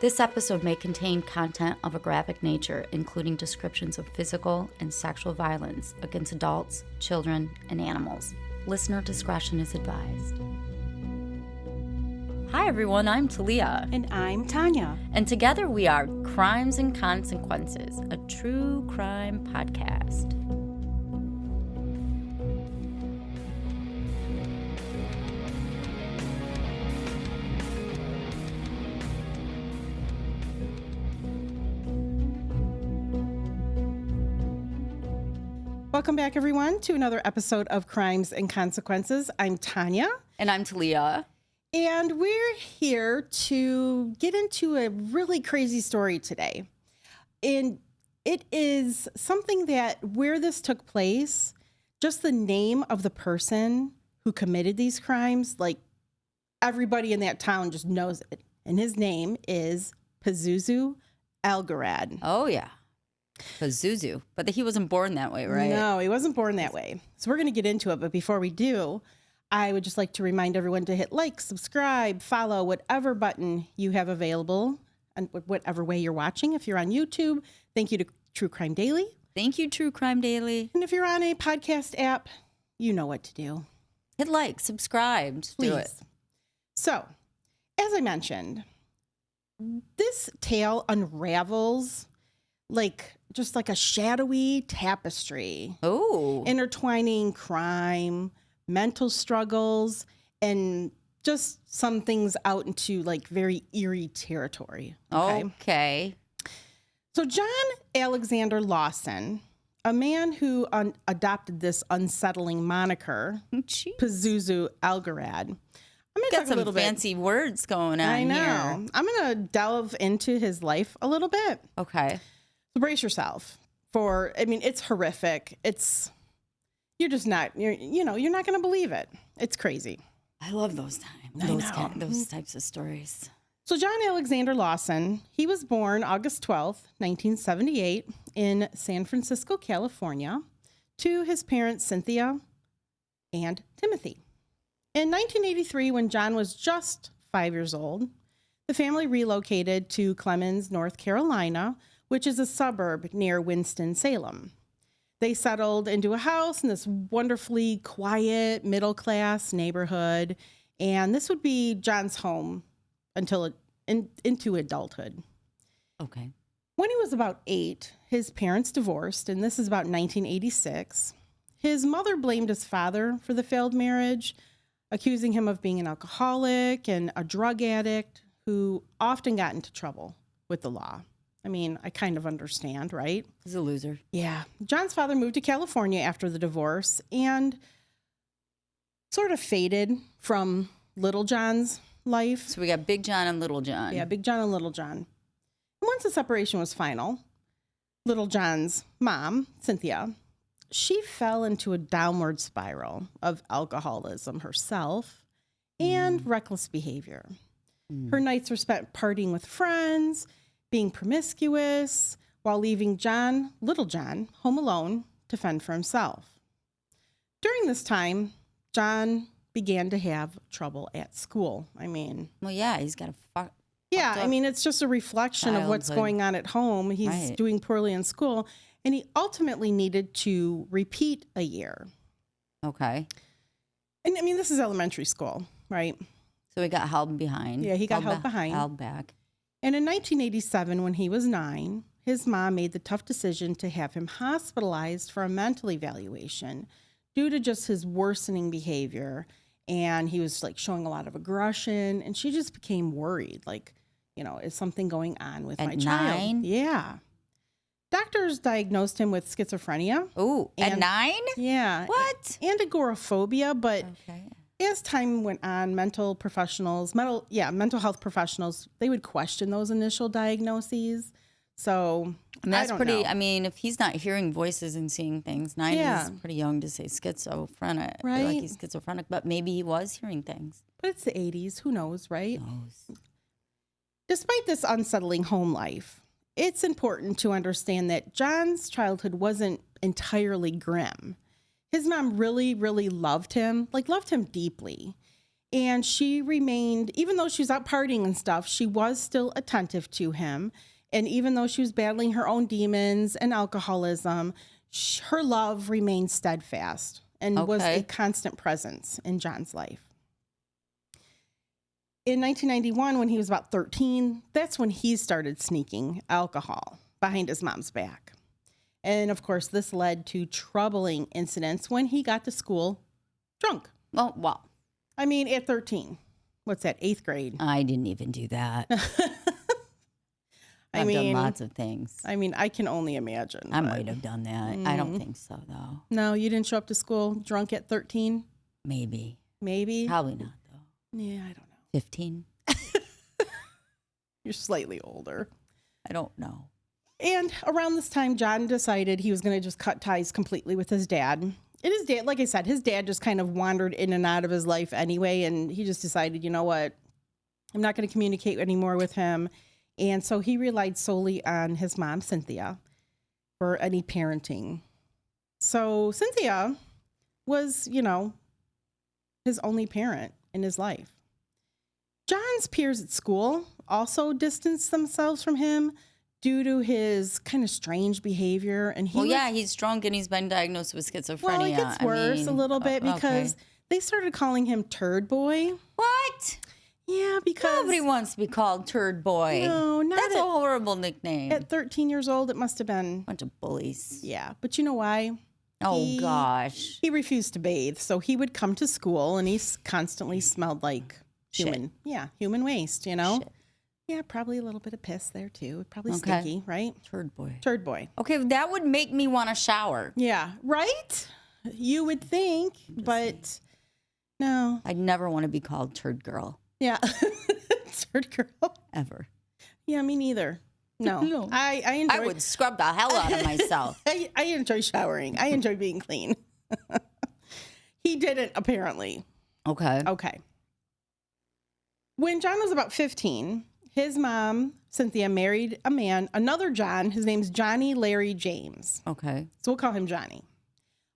This episode may contain content of a graphic nature, including descriptions of physical and sexual violence against adults, children, and animals. Listener discretion is advised. Hi everyone, I'm Talia. And I'm Tanya. And together we are Crimes and Consequences, a true crime podcast. Welcome back, everyone, to another episode of Crimes and Consequences. I'm Tanya. And I'm Talia. And we're here to get into a really crazy story today. And it is something that where this took place, just the name of the person who committed these crimes, like everybody in that town just knows it. And his name is Pazuzu Algarad. Oh, yeah. Pazuzu. But he wasn't born that way, right? No, he wasn't born that way. So we're going to get into it. But before we do, I would just like to remind everyone to hit like, subscribe, follow, whatever button you have available and whatever way you're watching. If you're on YouTube, thank you to True Crime Daily. Thank you, True Crime Daily. And if you're on a podcast app, you know what to do. Hit like, subscribe, just do it. So, as I mentioned, this tale unravels just like a shadowy tapestry. Oh. Intertwining crime, mental struggles, and just some things out into like very eerie territory. Okay. So John Alexander Lawson, a man who adopted this unsettling moniker, Pazuzu Algarad. I'm going to talk a little bit. Got some fancy words going on. I know. Here. I'm going to delve into his life a little bit. Okay. So brace yourself it's horrific. You're not going to believe it. It's crazy. I love those times. Those types of stories. So John Alexander Lawson, he was born August 12th, 1978 in San Francisco, California, to his parents, Cynthia and Timothy. In 1983, when John was just 5 years old, the family relocated to Clemmons, North Carolina, which is a suburb near Winston-Salem. They settled into a house in this wonderfully quiet, middle-class neighborhood, and this would be John's home until into adulthood. Okay. When he was about 8, his parents divorced, and this is about 1986. His mother blamed his father for the failed marriage, accusing him of being an alcoholic and a drug addict who often got into trouble with the law. I mean, I kind of understand, right? He's a loser. Yeah. John's father moved to California after the divorce and sort of faded from Little John's life. So we got Big John and Little John. Yeah, Big John and Little John. And once the separation was final, Little John's mom, Cynthia, she fell into a downward spiral of alcoholism herself and reckless behavior. Her nights were spent partying with friends, being promiscuous, while leaving Little John, home alone to fend for himself. During this time, John began to have trouble at school. Well, yeah, he's got a it's just a reflection of what's going on at home. He's doing poorly in school, and he ultimately needed to repeat a year. Okay. And this is elementary school, right? So he got held behind. Yeah, he got held behind. Held back. And in 1987, when he was 9, his mom made the tough decision to have him hospitalized for a mental evaluation due to just his worsening behavior. And he was showing a lot of aggression, and she just became worried. Is something going on with my child? 9? Yeah. Doctors diagnosed him with schizophrenia. Oh, at 9? Yeah. What? And agoraphobia, but okay. As time went on, mental health professionals, they would question those initial diagnoses. So that's pretty. know. If he's not hearing voices and seeing things, 9 is pretty young to say schizophrenic. Right. Like he's schizophrenic, but maybe he was hearing things. But it's the 80s. Who knows, right? Who knows? Despite this unsettling home life, it's important to understand that John's childhood wasn't entirely grim. His mom really, really loved him deeply. And she remained, even though she was out partying and stuff, she was still attentive to him. And even though she was battling her own demons and alcoholism, her love remained steadfast and was a constant presence in John's life. In 1991, when he was about 13, that's when he started sneaking alcohol behind his mom's back. And of course, this led to troubling incidents when he got to school drunk. Oh, wow. I mean, at 13. What's that, 8th grade? I didn't even do that. I've done lots of things. I mean, I can only imagine. I might have done that. I don't think so, though. No, you didn't show up to school drunk at 13? Maybe. Probably not, though. Yeah, I don't know. 15? You're slightly older. I don't know. And around this time, John decided he was going to just cut ties completely with his dad. And his dad, like I said, his dad just kind of wandered in and out of his life anyway. And he just decided, you know what? I'm not going to communicate anymore with him. And so he relied solely on his mom, Cynthia, for any parenting. So Cynthia was, his only parent in his life. John's peers at school also distanced themselves from him due to his kind of strange behavior. And he's drunk and he's been diagnosed with schizophrenia. Well, it gets worse a little bit because they started calling him Turd Boy. What? Yeah, because nobody wants to be called Turd Boy. No, that's a horrible nickname. At 13 years old, it must have been a bunch of bullies. Yeah, but you know why? Oh, gosh. He refused to bathe, so he would come to school and he constantly smelled like human waste, Shit. Yeah, probably a little bit of piss there too. Probably stinky, right? Turd Boy. Turd Boy. Okay, that would make me want to shower. Yeah, right? You would think, but no. I'd never want to be called Turd Girl. Yeah. Turd Girl. Ever. Yeah, me neither. No. I enjoy. I would scrub the hell out of myself. I enjoy showering. I enjoy being clean. He didn't, apparently. Okay. When John was about 15, his mom, Cynthia, married another John. His name's Johnny Larry James. Okay. So we'll call him Johnny.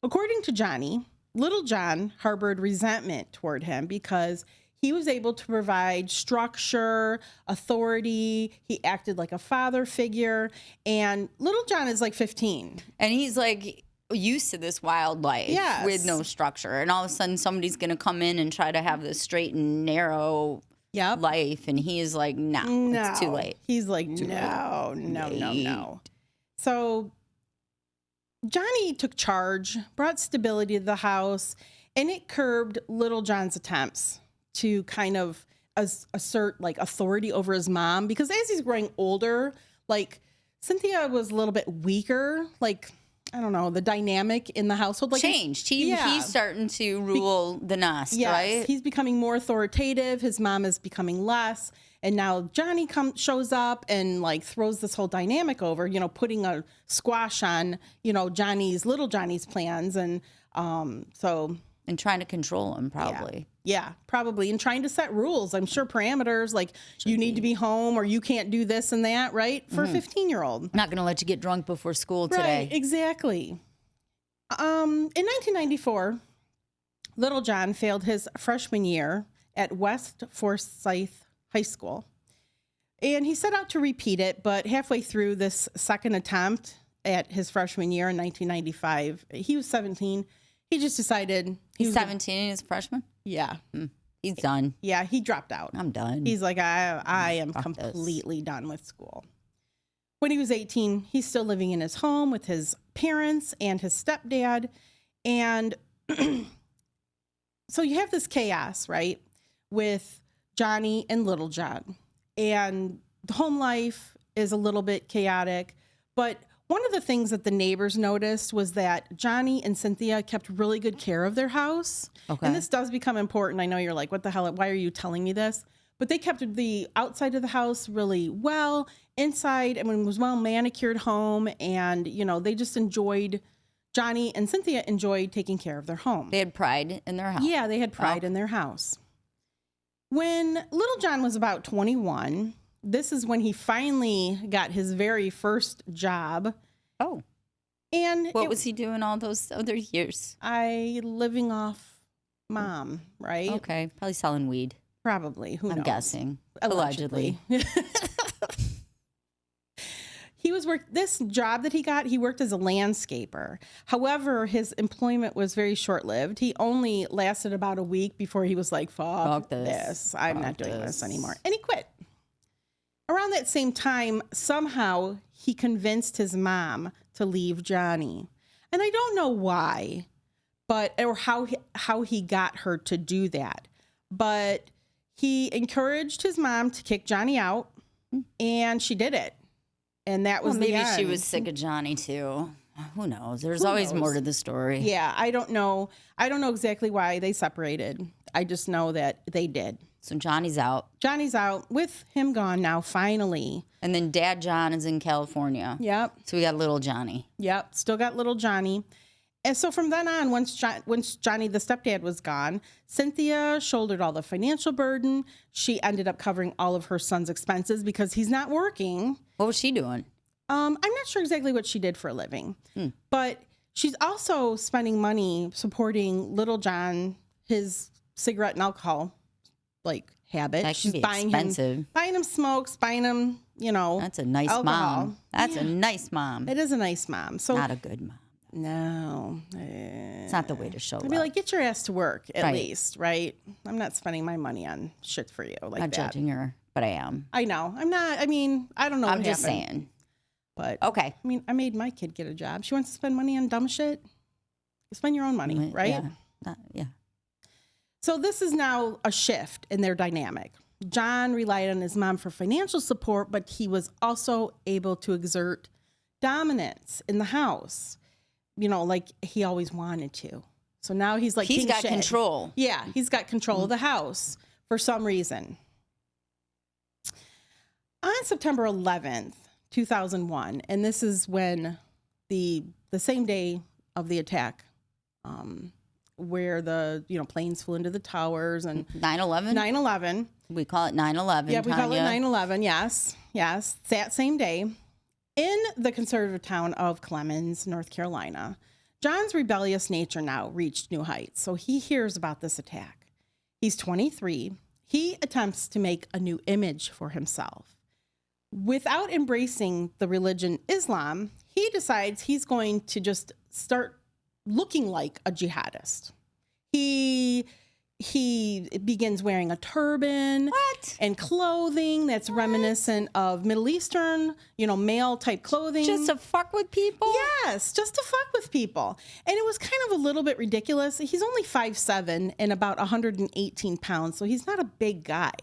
According to Johnny, little John harbored resentment toward him because he was able to provide structure, authority. He acted like a father figure. And little John is like 15. And he's like used to this wild life with no structure. And all of a sudden somebody's going to come in and try to have this straight and narrow life. And he is like, no, it's too late. He's like, no. So Johnny took charge, brought stability to the house, and it curbed little John's attempts to kind of assert like authority over his mom, because as he's growing older, like Cynthia was a little bit weaker, like, I don't know, the dynamic in the household like changed. He's starting to rule the nest, right? He's becoming more authoritative. His mom is becoming less. And now Johnny shows up and like throws this whole dynamic over, putting a squash on, little Johnny's plans. And and trying to control him, probably. Yeah, probably. And trying to set rules. I'm sure parameters like you need to be home or you can't do this and that, right? For a 15-year-old. Not going to let you get drunk before school today. Right, exactly. In 1994, little John failed his freshman year at West Forsyth High School. And he set out to repeat it, but halfway through this second attempt at his freshman year in 1995, he was 17. He just decided... He's 17 and he's a freshman? Yeah. He's done. Yeah, he dropped out. I'm done. He's like, I am completely done with school. When he was 18, he's still living in his home with his parents and his stepdad. And so you have this chaos, right, with Johnny and little John. And the home life is a little bit chaotic, but one of the things that the neighbors noticed was that Johnny and Cynthia kept really good care of their house. Okay. And this does become important. I know you're like, what the hell? Why are you telling me this? But they kept the outside of the house really well. Inside, I mean, it was well manicured home. And, they just Johnny and Cynthia enjoyed taking care of their home. They had pride in their house. Yeah, they had pride in their house. When little John was about 21... this is when he finally got his very first job. Oh. And what was he doing all those other years? Living off mom, right? Okay, probably selling weed. Probably. Who knows? I'm guessing. Allegedly. This job that he got, he worked as a landscaper. However, his employment was very short-lived. He only lasted about a week before he was like, fuck this. I'm not doing this anymore. And he quit. Around that same time, somehow he convinced his mom to leave Johnny. And I don't know why, or how he got her to do that. But he encouraged his mom to kick Johnny out, and she did it. And that was maybe the end. She was sick of Johnny too. Who knows? There's always more to the story. Yeah, I don't know. I don't know exactly why they separated. I just know that they did. So Johnny's out. Johnny's out with him gone now, finally. And then Dad John is in California. Yep. So we got little Johnny. Yep. Still got little Johnny. And so from then on, once Johnny, the stepdad, was gone, Cynthia shouldered all the financial burden. She ended up covering all of her son's expenses because he's not working. What was she doing? I'm not sure exactly what she did for a living, but she's also spending money supporting little John, his cigarette and alcohol habit. That She's can be buying expensive. buying him smokes, buying him, That's a nice alcohol. mom. That's a nice mom. It is a nice mom. So Not a good mom. no, It's not the way to show love. I'd be like, get your ass to work at least, right? I'm not spending my money on shit for you like not that. judging her, but I am. I know. I'm not. I mean, I don't know. I'm what just happened, saying. But Okay. I mean, I made my kid get a job. She wants to spend money on dumb shit. You spend your own money, right? Yeah. So this is now a shift in their dynamic. John relied on his mom for financial support, but he was also able to exert dominance in the house, like he always wanted to. So now he's like, he's got shit. control. Yeah, he's got control of the house for some reason. On September 11th, 2001, and this is when the same day of the attack, where the planes flew into the towers and 9/11. 9/11. We call it 9/11. Yeah, we call it Tanya. 9/11. Yes. That same day, in the conservative town of Clemens, North Carolina, John's rebellious nature now reached new heights. So he hears about this attack. He's 23. He attempts to make a new image for himself. Without embracing the religion Islam, he decides he's going to just start looking like a jihadist. He begins wearing a turban and clothing that's reminiscent of Middle Eastern, male type clothing. Just to fuck with people? Yes, just to fuck with people. And it was kind of a little bit ridiculous. He's only 5'7" and about 118 pounds, so he's not a big guy.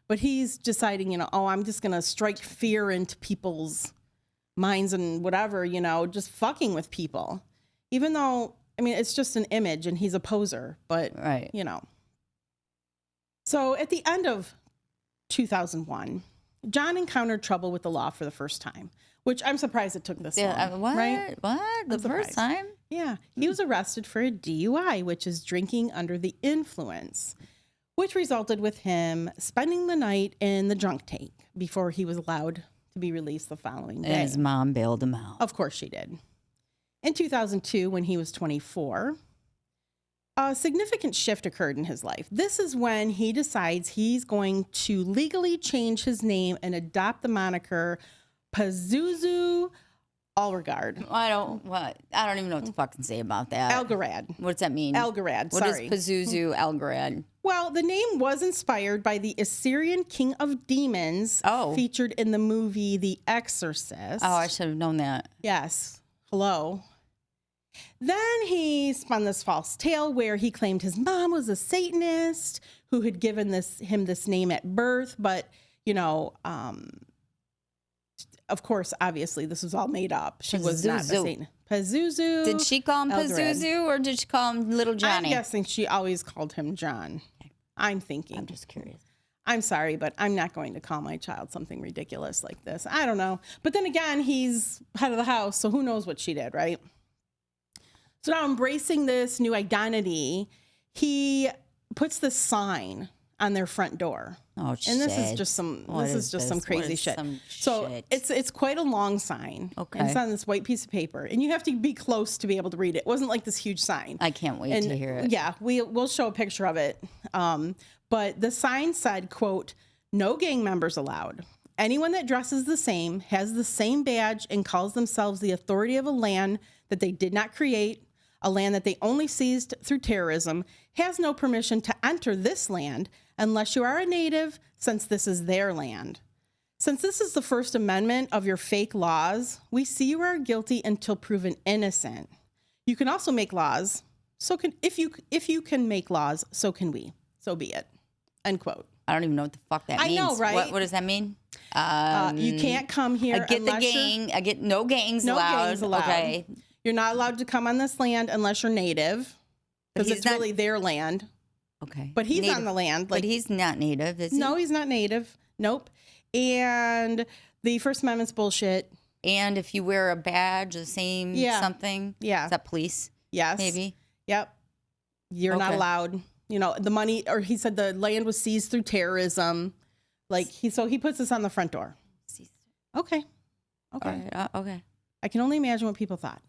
But he's deciding, I'm just going to strike fear into people's minds and whatever, just fucking with people. Even though, it's just an image and he's a poser, but, Right. So at the end of 2001, John encountered trouble with the law for the first time, which I'm surprised it took this long. What? Right? What? The first time? Yeah. He was arrested for a DUI, which is drinking under the influence, which resulted with him spending the night in the drunk tank before he was allowed to be released the following day. And his mom bailed him out. Of course she did. In 2002, when he was 24, a significant shift occurred in his life. This is when he decides he's going to legally change his name and adopt the moniker Pazuzu Algarad. I don't even know what to fucking say about that. Algarad. What's that mean? Algarad, What sorry. is Pazuzu Algarad? Well, the name was inspired by the Assyrian king of demons featured in the movie The Exorcist. Oh, I should have known that. Yes. Hello. Then he spun this false tale where he claimed his mom was a Satanist who had given him this name at birth. But, of course, obviously, this was all made up. She was not a Satanist. Pazuzu. Did she call him Algarad. Pazuzu or did she call him Little Johnny? I'm guessing she always called him John. I'm thinking. I'm just curious. I'm sorry, but I'm not going to call my child something ridiculous like this. I don't know. But then again, he's head of the house, so who knows what she did, right? So now embracing this new identity, he puts this sign on their front door. Oh, shit. And this is just some some crazy shit. So it's quite a long sign. Okay. And it's on this white piece of paper, and you have to be close to be able to read it. It wasn't like this huge sign. I can't wait to hear it. Yeah, we'll show a picture of it. But the sign said, quote, "No gang members allowed. Anyone that dresses the same, has the same badge, and calls themselves the authority of a land that they did not create, a land that they only seized through terrorism, has no permission to enter this land unless you are a native, since this is their land. Since this is the First Amendment of your fake laws, we see you are guilty until proven innocent. You can also make laws. If you can make laws, so can we. So be it." End quote. I don't even know what the fuck that means. I know, right? What does that mean? You can't come here. I get the gang. I get no gangs allowed. No gangs allowed. Okay. You're not allowed to come on this land unless you're native, because it's really their land. Okay. But he's native. on the land. But he's not native, is he? No, he's not native. Nope. And the First Amendment's bullshit. And if you wear a badge, the same something. Yeah. Is that police? Yes. Maybe. Yep. You're not allowed. You know, the money, or he said the land was seized through terrorism. Like he puts this on the front door. Okay. Okay. Right. Okay. I can only imagine what people thought.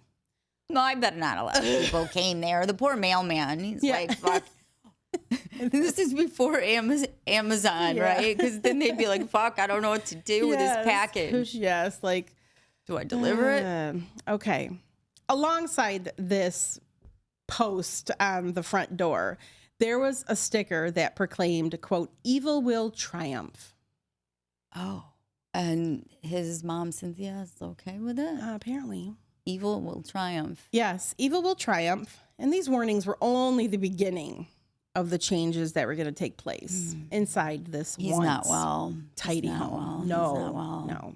No, I bet not a lot of people came there. The poor mailman, he's like, fuck. This is before Amazon, right? Because then they'd be like, fuck, I don't know what to do with this package. Yes, like. Do I deliver it? Okay. Alongside this post on the front door, there was a sticker that proclaimed, quote, "Evil will triumph." Oh. And his mom, Cynthia, is okay with it? Apparently. Evil will triumph. Yes, evil will triumph. And these warnings were only the beginning of the changes that were going to take place inside this He's not well. Tidy He's not home. well. No, He's not well. No.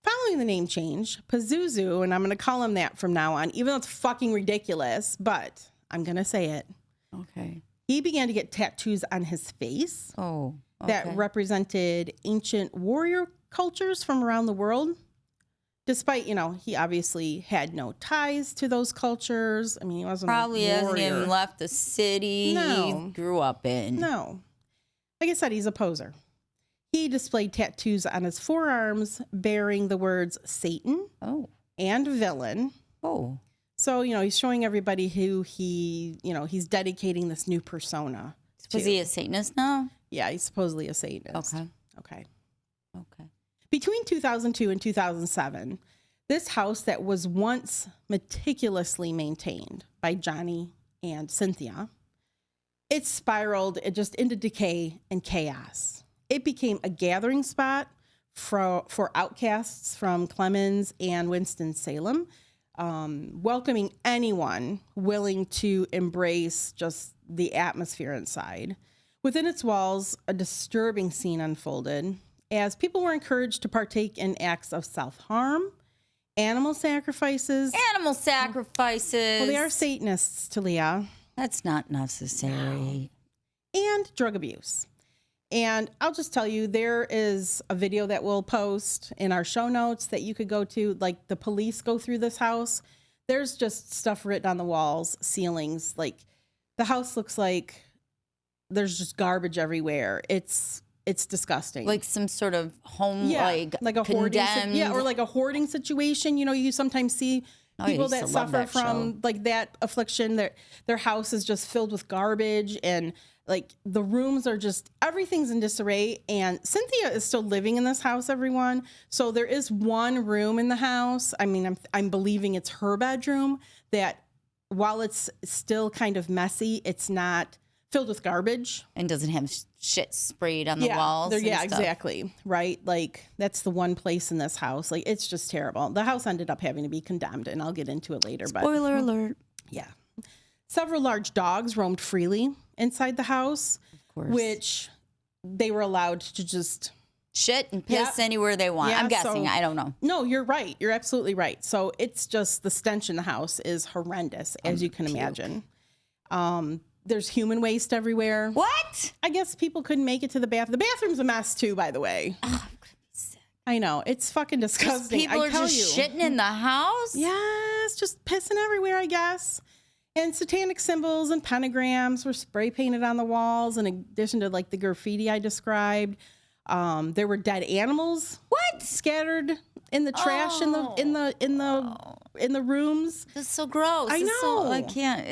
Following the name change, Pazuzu, and I'm going to call him that from now on, even though it's fucking ridiculous, but I'm going to say it. Okay. He began to get tattoos on his face. Oh, okay. That represented ancient warrior cultures from around the world. Despite, he obviously had no ties to those cultures. I mean, he wasn't probably a hasn't even left the city he grew up in. No. Like I said, he's a poser. He displayed tattoos on his forearms bearing the words Satan and villain. Oh. So, he's showing everybody who he's dedicating this new persona to. Was he a Satanist now? Yeah, he's supposedly a Satanist. Okay. Between 2002 and 2007, this house that was once meticulously maintained by Johnny and Cynthia, it spiraled just into decay and chaos. It became a gathering spot for outcasts from Clemens and Winston-Salem, welcoming anyone willing to embrace just the atmosphere inside. Within its walls, a disturbing scene unfolded as people were encouraged to partake in acts of self-harm, animal sacrifices. Animal sacrifices. Well, they are Satanists, Talia. That's not necessary. And drug abuse. And I'll just tell you, there is a video that we'll post in our show notes that you could go to. Like, the police go through this house. There's just stuff written on the walls, ceilings. Like, the house looks like there's just garbage everywhere. It's disgusting. Like some sort of home, like a hoarding, condemned. or like a hoarding situation. You sometimes see people that suffer from like that affliction. Their house is just filled with garbage, and like the rooms are just, everything's in disarray. And Cynthia is still living in this house, everyone. So there is one room in the house. I mean, I'm believing it's her bedroom, that while it's still kind of messy, it's not filled with garbage and doesn't have shit sprayed on the walls. Exactly. Right. Like, that's the one place in this house. Like, it's just terrible. The house ended up having to be condemned, and I'll get into it later. Spoiler alert. Yeah. Several large dogs roamed freely inside the house, of course, which they were allowed to just shit and piss anywhere they want. I'm guessing. I don't know. No, you're right. You're absolutely right. So it's just, the stench in the house is horrendous, as you can imagine. There's human waste everywhere. What? I guess people couldn't make it to the bathroom. The bathroom's a mess too, by the way. Oh, I'm gonna be sick. I know. It's fucking disgusting. People are just shitting in the house? Yes, just pissing everywhere, I guess. And satanic symbols and pentagrams were spray painted on the walls in addition to like the graffiti I described. There were dead animals scattered in the trash in the rooms. That's so gross. I know. I can't.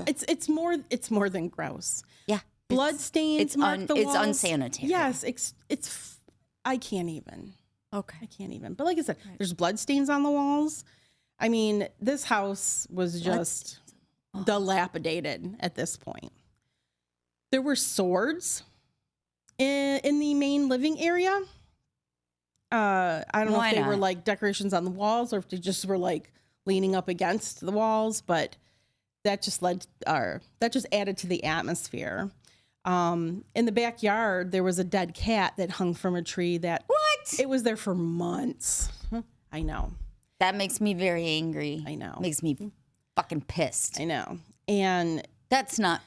It's more than gross. Yeah. Blood stains mark the walls. It's unsanitary. Yes, it's I can't even. Okay. I can't even. But like I said, there's blood stains on the walls. I mean, this house was just dilapidated at this point. There were swords in the main living area. I don't know if they were like decorations on the walls or if they just were like leaning up against the walls, but that just added to the atmosphere. In the backyard, there was a dead cat that hung from a tree it was there for months. I know. That makes me very angry. I know. Makes me fucking pissed. I know. And that's not.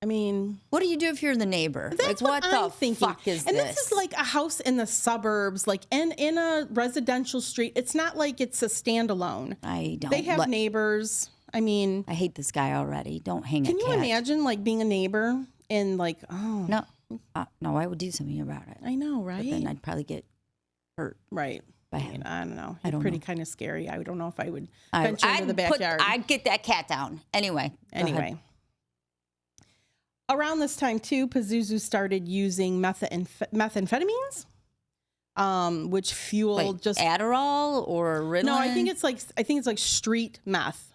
I mean, what do you do if you're the neighbor? That's like, what I'm the thinking. fuck is and this? This is like a house in the suburbs, like in a residential street. It's not like it's a standalone. They have neighbors. I mean, I hate this guy already. Don't hang a cat. Can you imagine like being a neighbor and like, no, I would do something about it. I know, right? But then I'd probably get hurt. Right. By him. I don't know. He's pretty kind of scary. I don't know if I would venture into the backyard. I'd get that cat down. Anyway. Around this time too, Pazuzu started using methamphetamines, which fueled just Adderall or Ritalin. No, I think it's like street meth,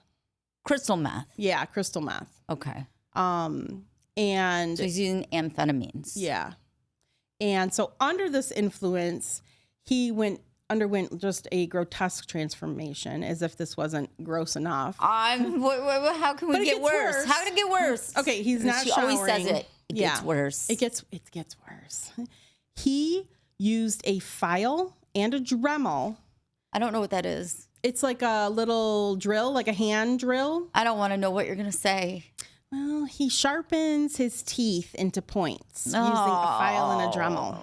crystal meth. Yeah, crystal meth. Okay. And so he's using amphetamines. Yeah, and so under this influence, he underwent just a grotesque transformation, as if this wasn't gross enough. How can we get worse? How can it get worse? Okay, he's not showering. She always says it. It gets worse. It gets worse. He used a file and a Dremel. I don't know what that is. It's like a little drill, like a hand drill. I don't want to know what you're going to say. Well, he sharpens his teeth into points using a file and a Dremel.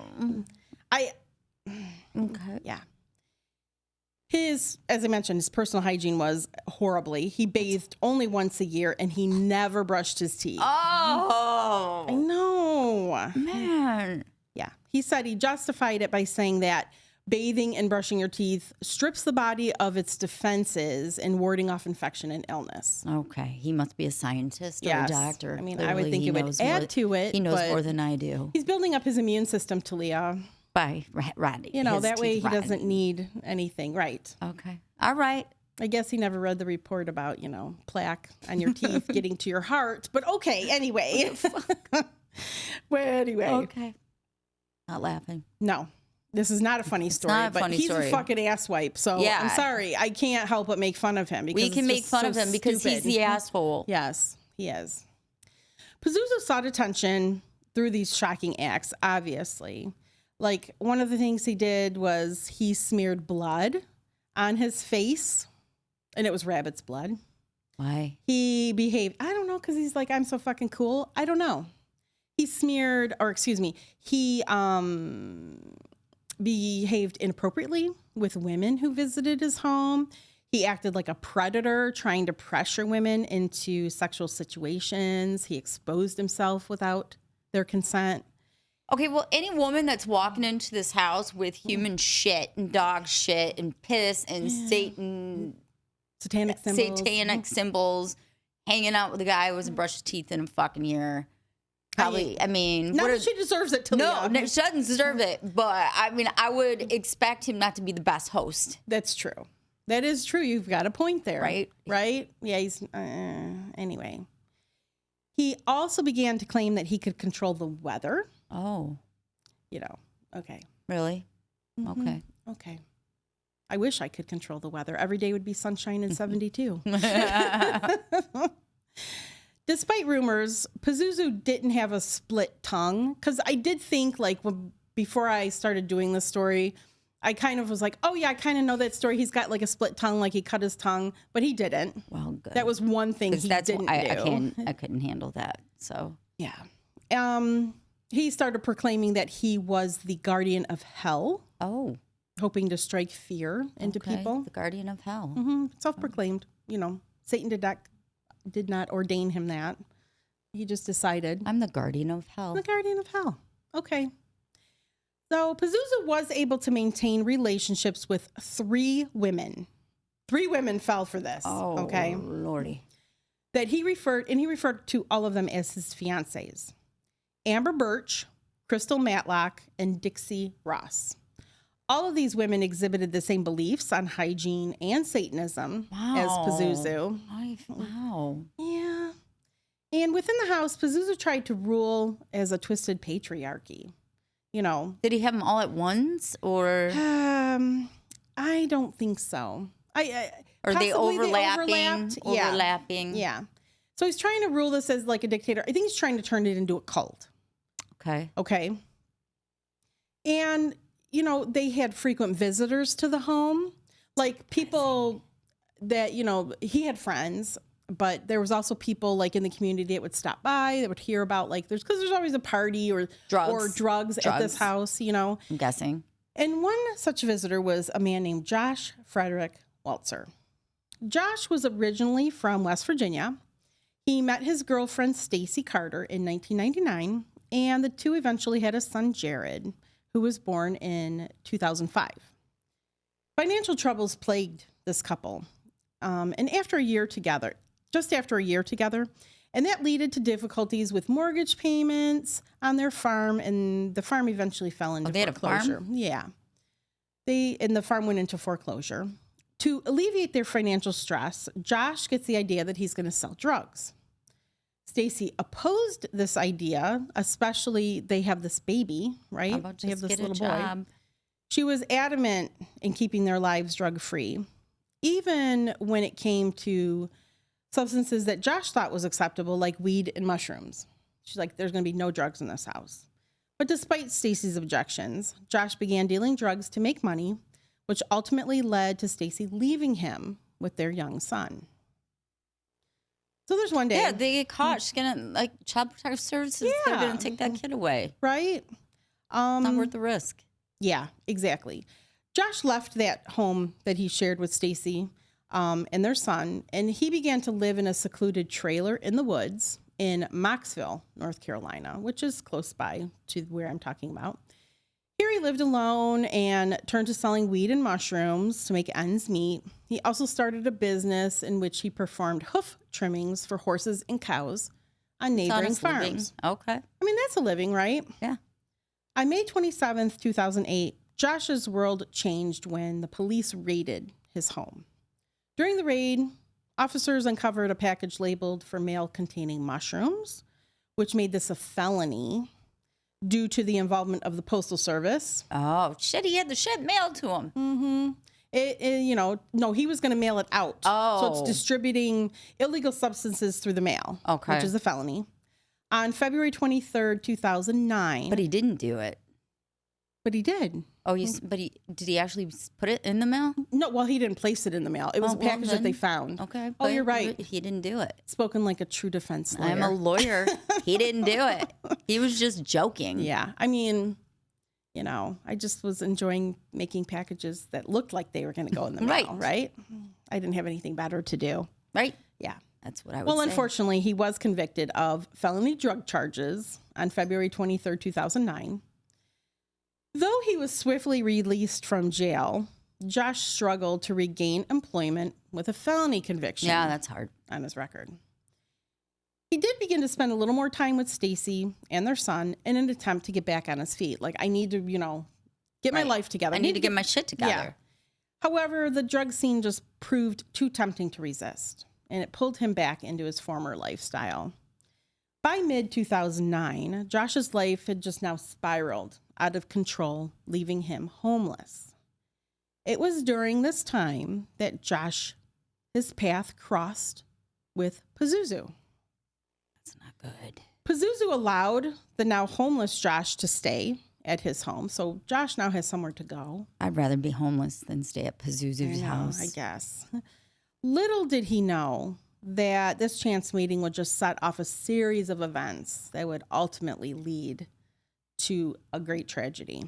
Okay. Yeah. As I mentioned, his personal hygiene was horribly. He bathed only once a year and he never brushed his teeth. Oh. I know. Man. Yeah. He said he justified it by saying that bathing and brushing your teeth strips the body of its defenses and warding off infection and illness. Okay. He must be a scientist or a doctor. I mean, clearly, I would think it would add to it. He knows more than I do. He's building up his immune system, Talia. By rotting. That way he doesn't need anything. Right. Okay. All right. I guess he never read the report about, plaque on your teeth getting to your heart. But okay, anyway. Well, anyway. Okay. Not laughing. No. This is not a funny story. Not a funny he's story. A fucking asswipe. So yeah. I'm sorry. I can't help but make fun of him. Because we can make fun of him because he's the asshole. Yes, he is. Pazuzu sought attention through these shocking acts, obviously. Like, one of the things he did was he smeared blood on his face, and it was rabbit's blood. Why? He behaved, I don't know, because he's like, I'm so fucking cool. I don't know. He behaved inappropriately with women who visited his home. He acted like a predator, trying to pressure women into sexual situations. He exposed himself without their consent. Okay, well, any woman that's walking into this house with human shit and dog shit and piss and satanic symbols, hanging out with a guy who hasn't brushed his teeth in a fucking year. Probably, not that she deserves it, Talia. No, she doesn't deserve it. But, I mean, I would expect him not to be the best host. That's true. That is true. You've got a point there. Right? Yeah, he's... anyway. He also began to claim that he could control the weather. Oh. Okay. Really? Mm-hmm. Okay. I wish I could control the weather. Every day would be sunshine and 72. Despite rumors, Pazuzu didn't have a split tongue. Because I did think, before I started doing this story, I kind of was like, oh, yeah, I kind of know that story. He's got, a split tongue, he cut his tongue. But he didn't. Well, good. That was one thing he didn't do. I couldn't handle that, so. Yeah. He started proclaiming that he was the guardian of hell. Oh. Hoping to strike fear into people. The guardian of hell. Mm-hmm. Self-proclaimed, Satan did not ordain him that. He just decided. I'm the guardian of hell. The guardian of hell. Okay. So Pazuzu was able to maintain relationships with 3 women. 3 women fell for this. Oh, okay. Lordy. That he referred to all of them as his fiancées. Amber Birch, Crystal Matlock, and Dixie Ross. All of these women exhibited the same beliefs on hygiene and Satanism as Pazuzu. Wow. Yeah. And within the house, Pazuzu tried to rule as a twisted patriarchy. You know. Did he have them all at once, or? I don't think so. Are they overlapping? Yeah. Overlapping. Yeah. So he's trying to rule this as like a dictator. I think he's trying to turn it into a cult. Okay. Okay. And, you know, they had frequent visitors to the home. Like people that, you know, he had friends, but there was also people like in the community that would stop by, that would hear about like, because there's always a party or drugs at this house, you know. I'm guessing. And one such visitor was a man named Josh Welzer. Josh was originally from West Virginia. He met his girlfriend, Stacy Carter, in 1999, and the two eventually had a son, Jared, who was born in 2005. Financial troubles plagued this couple. And after a year together, and that led to difficulties with mortgage payments on their farm, and the farm eventually fell into foreclosure. Had a farm? Yeah. And the farm went into foreclosure. To alleviate their financial stress, Josh gets the idea that he's going to sell drugs. Stacy opposed this idea, especially they have this baby, right? How about they have just this get a little job? boy. She was adamant in keeping their lives drug-free, even when it came to substances that Josh thought was acceptable, like weed and mushrooms. She's like, there's going to be no drugs in this house. But despite Stacy's objections, Josh began dealing drugs to make money, which ultimately led to Stacy leaving him with their young son. So there's one day. Yeah, they get caught. She's going to, like, child protective services, they're going to take that kid away. Right? Not worth the risk. Yeah, exactly. Josh left that home that he shared with Stacy and their son, and he began to live in a secluded trailer in the woods in Mocksville, North Carolina, which is close by to where I'm talking about. Here he lived alone and turned to selling weed and mushrooms to make ends meet. He also started a business in which he performed hoof trimmings for horses and cows on neighboring farms. Living. Okay. I mean, that's a living, right? Yeah. On May 27th, 2008, Josh's world changed when the police raided his home. During the raid, officers uncovered a package labeled for mail containing mushrooms, which made this a felony due to the involvement of the Postal Service. Oh, shit, he had the shit mailed to him. Mm-hmm. No, he was going to mail it out. Oh. So it's distributing illegal substances through the mail, which is a felony. On February 23rd, 2009. But he didn't do it. But he did. Oh, did he actually put it in the mail? No, well, he didn't place it in the mail. It was a package that they found. Okay. Oh, you're right. He didn't do it. Spoken like a true defense lawyer. I'm a lawyer. He didn't do it. He was just joking. Yeah. I mean, I just was enjoying making packages that looked like they were going to go in the mail, right? I didn't have anything better to do. Right? Yeah. That's what I would say. Well, unfortunately, he was convicted of felony drug charges on February 23rd, 2009. Though he was swiftly released from jail, Josh struggled to regain employment with a felony conviction. Yeah, that's hard. On his record. He did begin to spend a little more time with Stacy and their son in an attempt to get back on his feet. Like, I need to, get my life together. I need to get my shit together. Yeah. However, the drug scene just proved too tempting to resist, and it pulled him back into his former lifestyle. By mid-2009, Josh's life had just now spiraled out of control, leaving him homeless. It was during this time that his path crossed with Pazuzu. That's not good. Pazuzu allowed the now homeless Josh to stay at his home, so Josh now has somewhere to go. I'd rather be homeless than stay at Pazuzu's house. I guess. Little did he know that this chance meeting would just set off a series of events that would ultimately lead to a great tragedy.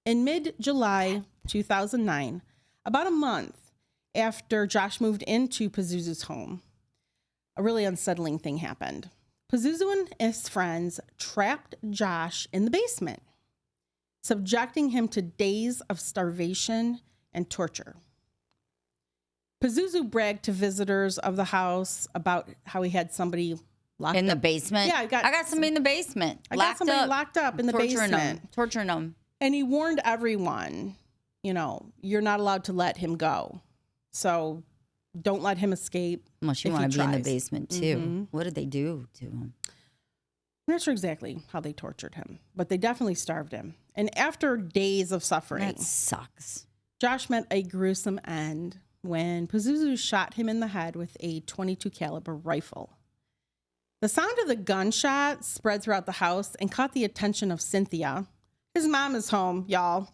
In mid-July 2009, about a month after Josh moved into Pazuzu's home, a really unsettling thing happened. Pazuzu and his friends trapped Josh in the basement, subjecting him to days of starvation and torture. Pazuzu bragged to visitors of the house about how he had somebody locked in the up. basement. Yeah, I got somebody in the basement. I got somebody locked up in the basement. Torturing them. And he warned everyone, you're not allowed to let him go. So don't let him escape. Unless you want to be in the basement too. Mm-hmm. What did they do to him? I'm not sure exactly how they tortured him, but they definitely starved him. And after days of suffering, That sucks. Josh met a gruesome end when Pazuzu shot him in the head with a .22 caliber rifle. The sound of the gunshot spread throughout the house and caught the attention of Cynthia. His mom is home, y'all.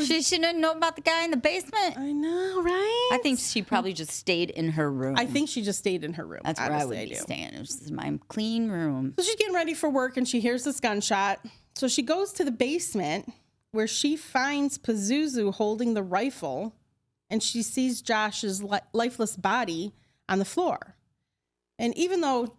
She shouldn't know about the guy in the basement. I know, right? I think she probably just stayed in her room. I think she just stayed in her room. That's where I would be staying. It was my clean room. So she's getting ready for work and she hears this gunshot. So she goes to the basement where she finds Pazuzu holding the rifle and she sees Josh's lifeless body on the floor. And even though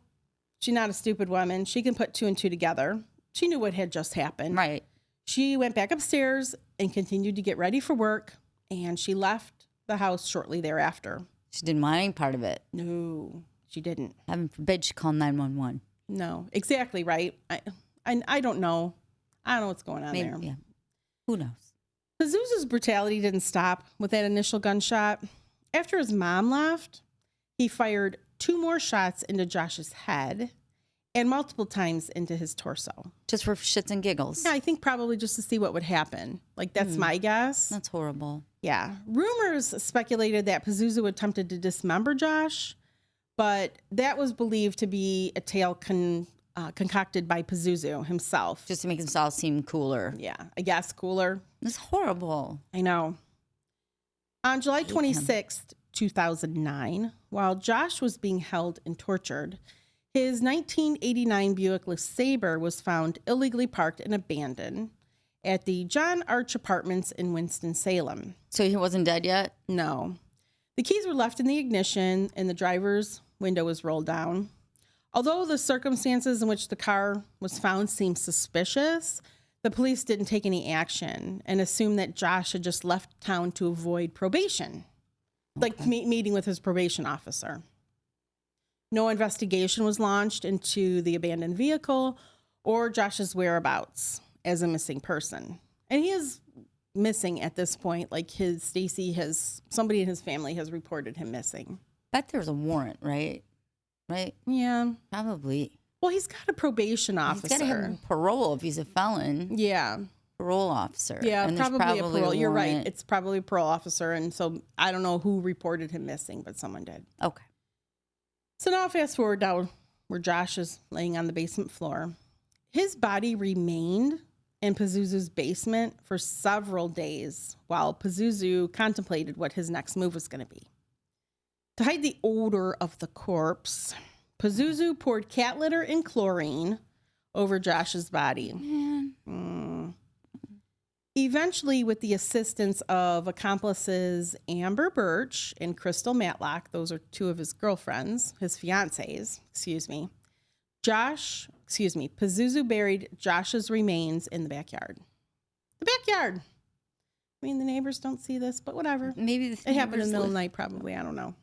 she's not a stupid woman, she can put two and two together. She knew what had just happened. Right. She went back upstairs and continued to get ready for work, and she left the house shortly thereafter. She didn't want any part of it. No, she didn't. Heaven forbid she called 911. No, exactly right. I don't know. I don't know what's going on there. Yeah. Who knows? Pazuzu's brutality didn't stop with that initial gunshot. After his mom left, he fired 2 more shots into Josh's head and multiple times into his torso. Just for shits and giggles. Yeah, I think probably just to see what would happen. Like, that's my guess. That's horrible. Yeah. Rumors speculated that Pazuzu attempted to dismember Josh, but that was believed to be a tale concocted by Pazuzu himself. Just to make himself seem cooler. Yeah, I guess cooler. It's horrible. I know. On July 26th, 2009, while Josh was being held and tortured, his 1989 Buick LeSabre was found illegally parked and abandoned at the John Arch Apartments in Winston-Salem. So he wasn't dead yet? No. The keys were left in the ignition and the driver's window was rolled down. Although the circumstances in which the car was found seemed suspicious, the police didn't take any action and assumed that Josh had just left town to avoid probation, like meeting with his probation officer. No investigation was launched into the abandoned vehicle or Josh's whereabouts as a missing person. And he is missing at this point. Like somebody in his family has reported him missing. Bet there's a warrant, right? Right? Yeah. Probably. Well, he's got a probation officer. He's got to have parole if he's a felon. Yeah. Parole officer. Yeah, and probably a parole. You're right. It's probably a parole officer. And so I don't know who reported him missing, but someone did. Okay. So now fast forward down where Josh is laying on the basement floor. His body remained in Pazuzu's basement for several days while Pazuzu contemplated what his next move was going to be. To hide the odor of the corpse, Pazuzu poured cat litter and chlorine over Josh's body. Man. Eventually, with the assistance of accomplices Amber Birch and Crystal Matlock, those are 2 of his girlfriends, his fiancées, Pazuzu buried Josh's remains in the backyard. The backyard! I mean, the neighbors don't see this, but whatever. Maybe it happened in the middle of the night, probably. I don't know.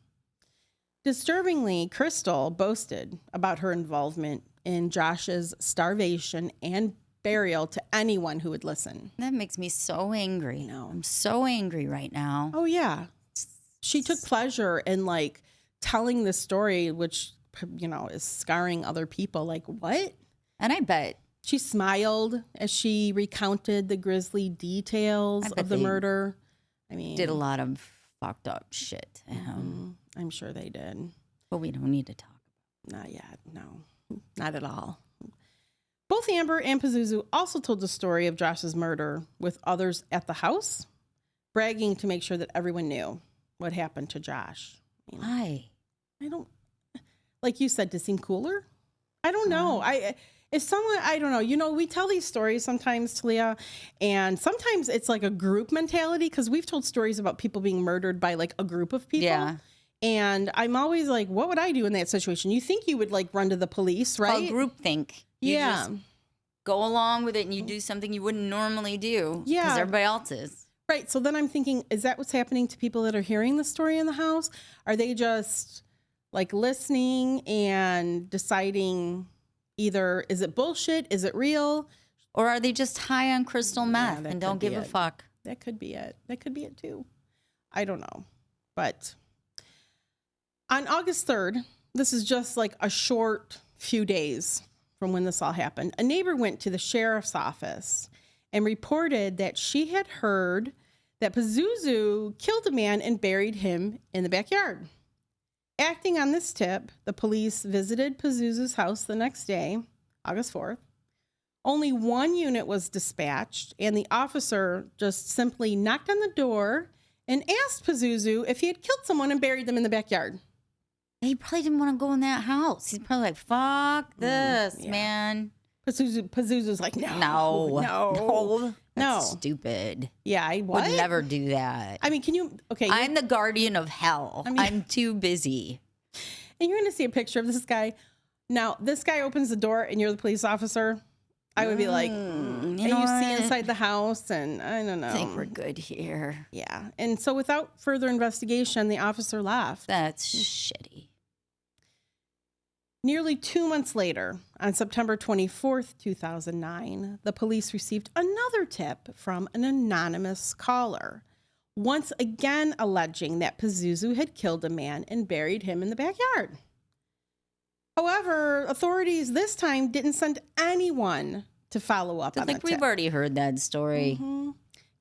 Disturbingly, Crystal boasted about her involvement in Josh's starvation and burial to anyone who would listen. That makes me so angry. No. I'm so angry right now. Oh, yeah. She took pleasure in, telling this story, which, is scarring other people. Like, what? And I bet she smiled as she recounted the grisly details of the murder. I mean, did a lot of fucked up shit. I'm sure they did. But we don't need to talk about it. Not yet. No, not at all. Both Amber and Pazuzu also told the story of Josh's murder with others at the house, bragging to make sure that everyone knew what happened to Josh. Why? I don't, like you said, to seem cooler? I don't know. If someone, I don't know, we tell these stories sometimes, Talia, and sometimes it's like a group mentality because we've told stories about people being murdered by a group of people. Yeah. And I'm always like, what would I do in that situation? You think you would like run to the police, right? Called groupthink. You Yeah. just go along with it and you do something you wouldn't normally do. Yeah. Because everybody else is. Right. So then I'm thinking, is that what's happening to people that are hearing the story in the house? Are they just like listening and deciding either is it bullshit? Is it real? Or are they just high on crystal meth and don't give a fuck? That could be it. That could be it too. I don't know. But on August 3rd, this is just like a short few days from when this all happened, a neighbor went to the sheriff's office and reported that she had heard that Pazuzu killed a man and buried him in the backyard. Acting on this tip, the police visited Pazuzu's house the next day, August 4th. Only one unit was dispatched, and the officer just simply knocked on the door and asked Pazuzu if he had killed someone and buried them in the backyard. He probably didn't want to go in that house. He's probably like, fuck this, man. Pazuzu's like, no. That's stupid. Yeah, I would never do that. I mean, can you, okay. I'm the guardian of hell. I'm too busy. And you're going to see a picture of this guy. Now, this guy opens the door and you're the police officer. I would be like, and you see inside the house, and I don't know. I think we're good here. Yeah. And so without further investigation, the officer left. That's shitty. Nearly 2 months later, on September 24th, 2009, the police received another tip from an anonymous caller, once again alleging that Pazuzu had killed a man and buried him in the backyard. However, authorities this time didn't send anyone to follow up on that we've already heard that story. Mm-hmm.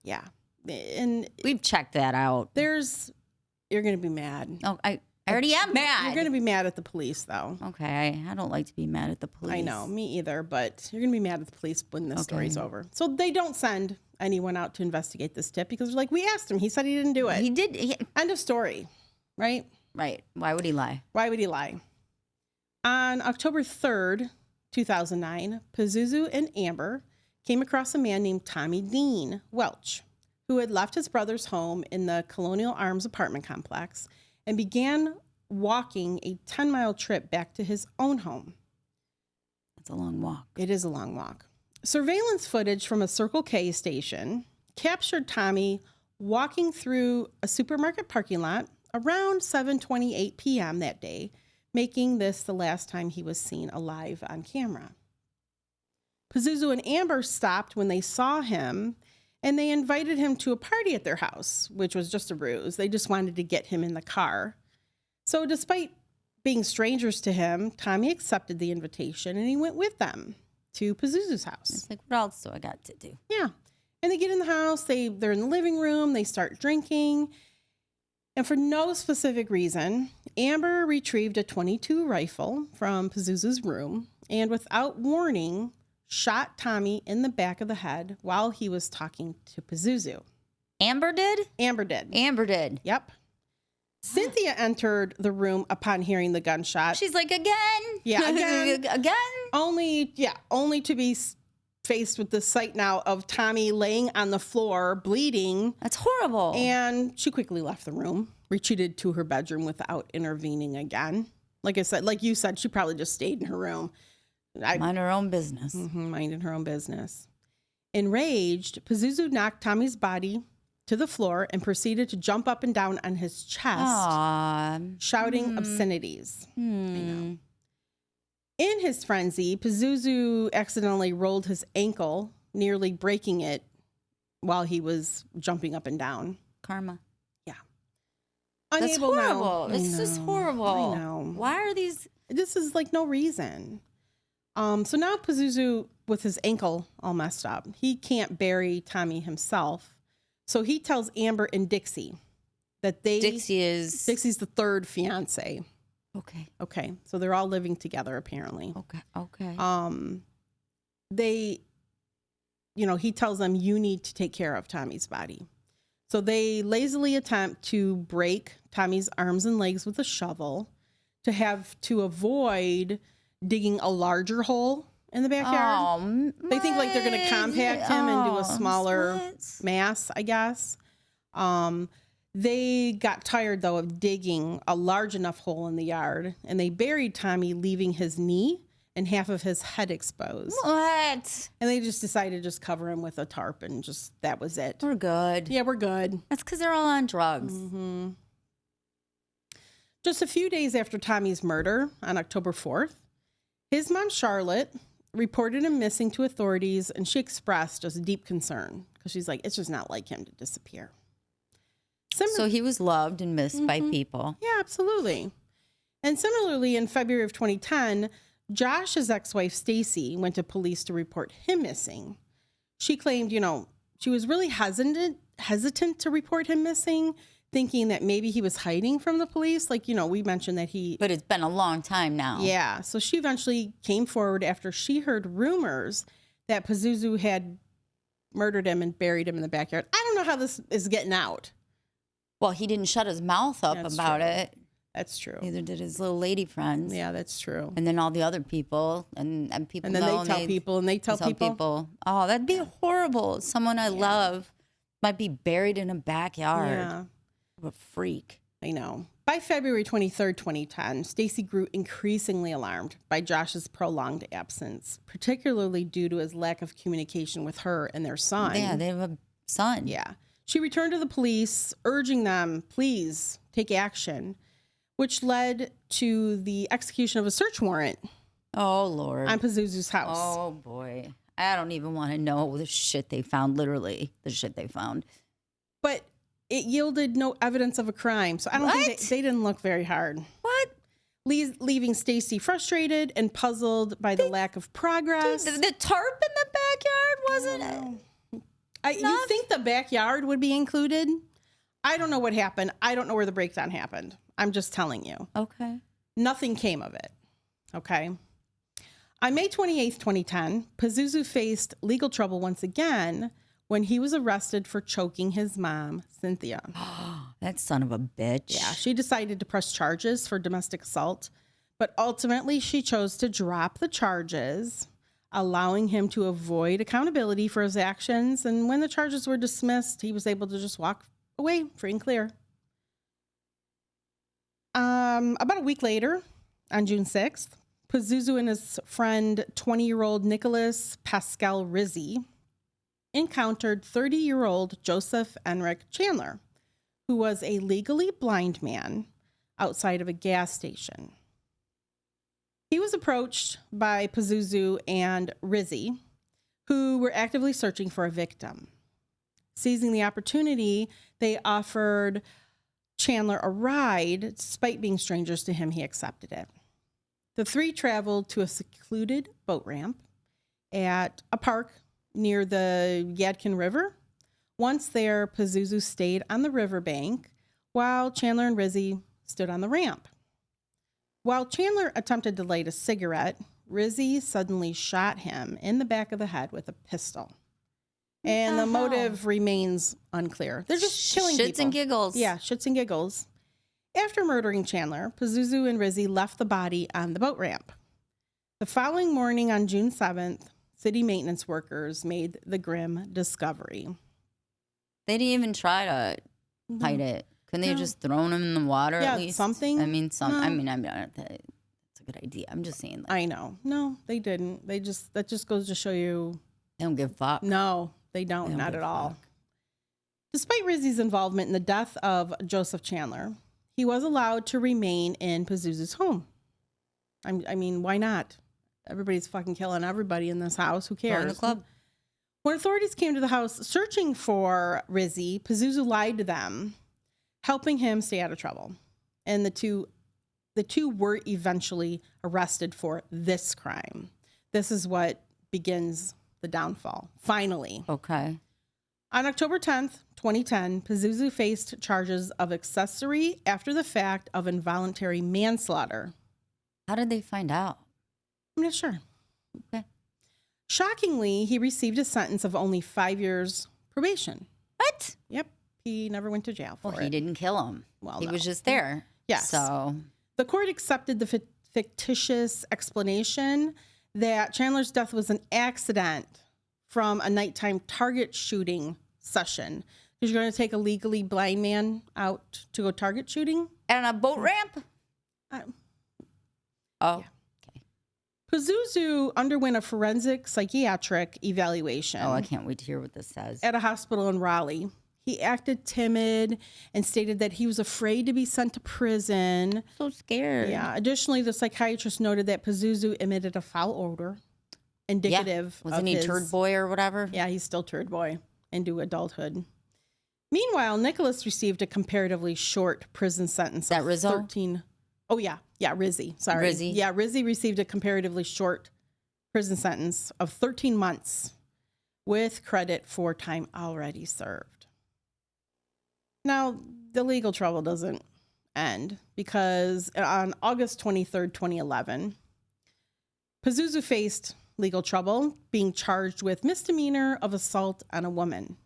Yeah. And we've checked that out. You're going to be mad. Oh, I already am mad. You're going to be mad at the police, though. Okay. I don't like to be mad at the police. I know. Me either. But you're going to be mad at the police when this story's over. So they don't send anyone out to investigate this tip because, like, we asked him. He said he didn't do it. He did. End of story. Right? Right. Why would he lie? Why would he lie? On October 3rd, 2009, Pazuzu and Amber came across a man named Tommy Welch, who had left his brother's home in the Colonial Arms apartment complex and began walking a 10-mile trip back to his own home. That's a long walk. It is a long walk. Surveillance footage from a Circle K station captured Tommy walking through a supermarket parking lot around 7:28 p.m. that day, making this the last time he was seen alive on camera. Pazuzu and Amber stopped when they saw him, and they invited him to a party at their house, which was just a ruse. They just wanted to get him in the car. So despite being strangers to him, Tommy accepted the invitation, and he went with them to Pazuzu's house. It's like, what else do I got to do? Yeah. And they get in the house, they're in the living room, they start drinking. And for no specific reason, Amber retrieved a .22 rifle from Pazuzu's room and without warning, shot Tommy in the back of the head while he was talking to Pazuzu. Amber did? Amber did. Amber did. Yep. Cynthia entered the room upon hearing the gunshot. She's like, again? Yeah, again. Again? Only to be faced with the sight now of Tommy laying on the floor, bleeding. That's horrible. And she quickly left the room, retreated to her bedroom without intervening again. Like I said, like you said, she probably just stayed in her room. Mind her own business. Minding her own business. Enraged, Pazuzu knocked Tommy's body to the floor and proceeded to jump up and down on his chest, shouting obscenities. I know. In his frenzy, Pazuzu accidentally rolled his ankle, nearly breaking it while he was jumping up and down. Karma. Yeah. That's horrible. It's just horrible. I know. Why are these? This is like no reason. So now Pazuzu, with his ankle all messed up, he can't bury Tommy himself. So he tells Amber and Dixie's the third fiance. Okay. So they're all living together apparently. Okay. He tells them, you need to take care of Tommy's body. So they lazily attempt to break Tommy's arms and legs with a shovel to avoid digging a larger hole in the backyard. They think like they're going to compact him into a smaller mass, I guess. They got tired, though, of digging a large enough hole in the yard, and they buried Tommy, leaving his knee and half of his head exposed. What? And they just decided to just cover him with a tarp, and just that was it. We're good. Yeah, we're good. That's because they're all on drugs. Mm-hmm. Just a few days after Tommy's murder, on October 4th, his mom, Charlotte, reported him missing to authorities, and she expressed just deep concern because she's like, it's just not like him to disappear. So he was loved and missed by people. Yeah, absolutely. And similarly, in February of 2010, Josh's ex-wife, Stacy, went to police to report him missing. She claimed, she was really hesitant to report him missing, thinking that maybe he was hiding from the police. Like, we mentioned that he... But it's been a long time now. Yeah. So she eventually came forward after she heard rumors that Pazuzu had murdered him and buried him in the backyard. I don't know how this is getting out. Well, he didn't shut his mouth up about it. That's true. Neither did his little lady friends. Yeah, that's true. And then all the other people, and people and then know. They tell people, and they tell people. Oh, that'd be horrible. Someone I love might be buried in a backyard. Yeah. What a freak. I know. By February 23rd, 2010, Stacy grew increasingly alarmed by Josh's prolonged absence, particularly due to his lack of communication with her and their son. Yeah, they have a son. Yeah. She returned to the police, urging them, please take action, which led to the execution of a search warrant. Oh, Lord. On Pazuzu's house. Oh, boy. I don't even want to know the shit they found, literally, the shit they found. But it yielded no evidence of a crime, so I don't think they didn't look very hard. What? Leaving Stacy frustrated and puzzled by the lack of progress. The tarp in the backyard wasn't... You think the backyard would be included? I don't know what happened. I don't know where the breakdown happened. I'm just telling you. Okay. Nothing came of it. Okay. On May 28th, 2010, Pazuzu faced legal trouble once again when he was arrested for choking his mom, Cynthia. That son of a bitch. Yeah, she decided to press charges for domestic assault, but ultimately she chose to drop the charges, allowing him to avoid accountability for his actions. And when the charges were dismissed, he was able to just walk away free and clear. About a week later, on June 6th, Pazuzu and his friend, 20-year-old Nicholas Pascal Rizzi, encountered 30-year-old Joseph Chandler, who was a legally blind man outside of a gas station. He was approached by Pazuzu and Rizzi, who were actively searching for a victim. Seizing the opportunity, they offered Chandler a ride. Despite being strangers to him, he accepted it. The three traveled to a secluded boat ramp at a park near the Yadkin River. Once there, Pazuzu stayed on the riverbank while Chandler and Rizzi stood on the ramp. While Chandler attempted to light a cigarette, Rizzi suddenly shot him in the back of the head with a pistol. And the motive remains unclear. They're just killing people. Shits and giggles. Yeah, shits and giggles. After murdering Chandler, Pazuzu and Rizzi left the body on the boat ramp. The following morning on June 7th, city maintenance workers made the grim discovery. They didn't even try to hide it. Couldn't they have just thrown him in the water at least? Something. I mean, that's a good idea. I'm just saying. I know. No, they didn't. That just goes to show you. They don't give a fuck. No, they don't. Not at all. Despite Rizzi's involvement in the death of Joseph Chandler, he was allowed to remain in Pazuzu's home. I mean, why not? Everybody's fucking killing everybody in this house. Who cares? Join the club. When authorities came to the house searching for Rizzi, Pazuzu lied to them, helping him stay out of trouble. And the two were eventually arrested for this crime. This is what begins the downfall, finally. Okay. On October 10th, 2010, Pazuzu faced charges of accessory after the fact of involuntary manslaughter. How did they find out? I'm not sure. Okay. Shockingly, he received a sentence of only 5 years probation. What? Yep. He never went to jail for it. Well, he didn't kill him. Well, he no. was just there. Yes. So the court accepted the fictitious explanation that Chandler's death was an accident from a nighttime target shooting session. Because you're going to take a legally blind man out to go target shooting? And a boat ramp? Oh. Yeah. Pazuzu underwent a forensic psychiatric evaluation. Oh, I can't wait to hear what this says. At a hospital in Raleigh. He acted timid and stated that he was afraid to be sent to prison. So scared. Yeah. Additionally, the psychiatrist noted that Pazuzu emitted a foul odor indicative of Wasn't he turd boy or whatever? Yeah, he's still turd boy into adulthood. Meanwhile, Nicholas received a comparatively short prison sentence of Rizzo? 13. Oh, yeah. Yeah, Rizzy. Sorry. Rizzy. Yeah, Rizzy received a comparatively short prison sentence of 13 months with credit for time already served. Now, the legal trouble doesn't end because on August 23rd, 2011, Pazuzu faced legal trouble, being charged with misdemeanor of assault on a woman.